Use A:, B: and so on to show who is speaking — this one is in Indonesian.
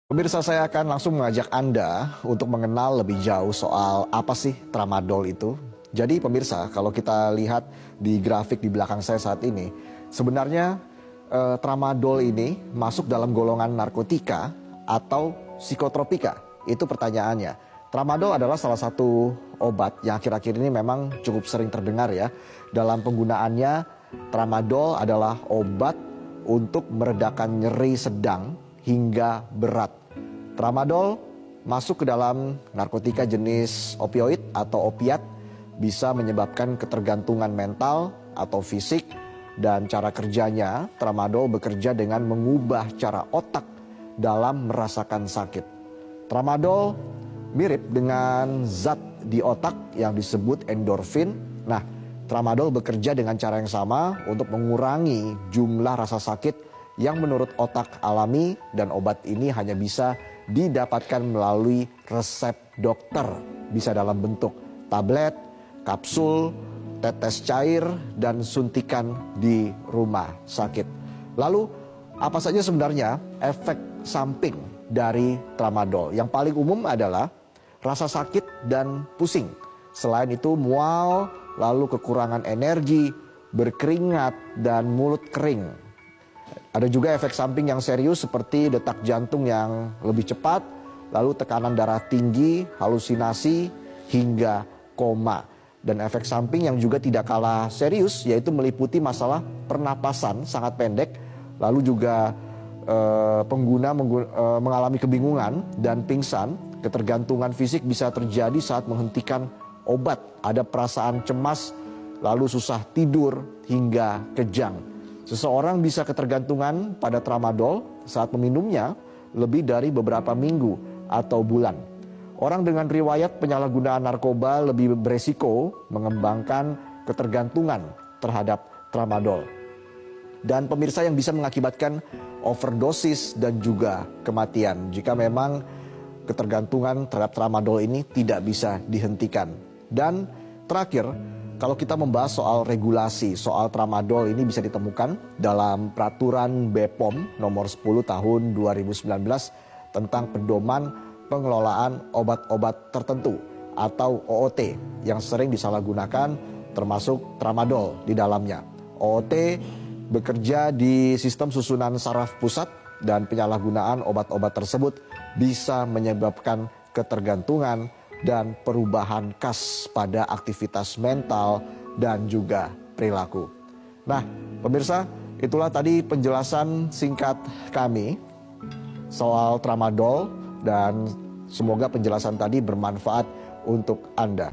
A: Pemirsa, saya akan langsung mengajak Anda untuk mengenal lebih jauh soal apa sih tramadol itu. Jadi pemirsa, kalau kita lihat di grafik di belakang saya saat ini, sebenarnya tramadol ini masuk dalam golongan narkotika atau psikotropika? Itu pertanyaannya. Tramadol adalah salah satu obat yang akhir-akhir ini memang cukup sering terdengar ya. Dalam penggunaannya, tramadol adalah obat untuk meredakan nyeri sedang hingga berat. Tramadol masuk ke dalam narkotika jenis opioid atau opiat, bisa menyebabkan ketergantungan mental atau fisik, dan cara kerjanya, tramadol bekerja dengan mengubah cara otak dalam merasakan sakit. Tramadol mirip dengan zat di otak yang disebut endorfin. Nah, tramadol bekerja dengan cara yang sama untuk mengurangi jumlah rasa sakit yang menurut otak alami, dan obat ini hanya bisa didapatkan melalui resep dokter. Bisa dalam bentuk tablet, kapsul, tetes cair, dan suntikan di rumah sakit. Lalu apa saja sebenarnya efek samping dari tramadol? Yang paling umum adalah rasa sakit dan pusing. Selain itu mual, lalu kekurangan energi, berkeringat, dan mulut kering. Ada juga efek samping yang serius seperti detak jantung yang lebih cepat, lalu tekanan darah tinggi, halusinasi, hingga koma. Dan efek samping yang juga tidak kalah serius yaitu meliputi masalah pernapasan sangat pendek, lalu juga pengguna mengalami kebingungan dan pingsan. Ketergantungan fisik bisa terjadi saat menghentikan obat, ada perasaan cemas, lalu susah tidur hingga kejang. Seseorang bisa ketergantungan pada tramadol saat meminumnya lebih dari beberapa minggu atau bulan. Orang dengan riwayat penyalahgunaan narkoba lebih beresiko mengembangkan ketergantungan terhadap tramadol. Dan pemirsa, yang bisa mengakibatkan overdosis dan juga kematian jika memang ketergantungan terhadap tramadol ini tidak bisa dihentikan. Dan terakhir, kalau kita membahas soal regulasi, soal tramadol ini bisa ditemukan dalam peraturan BPOM nomor 10 tahun 2019 tentang pedoman pengelolaan obat-obat tertentu atau OOT yang sering disalahgunakan, termasuk tramadol di dalamnya. OOT bekerja di sistem susunan saraf pusat, dan penyalahgunaan obat-obat tersebut bisa menyebabkan ketergantungan dan perubahan khas pada aktivitas mental dan juga perilaku. Nah, pemirsa, itulah tadi penjelasan singkat kami soal tramadol, dan semoga penjelasan tadi bermanfaat untuk Anda.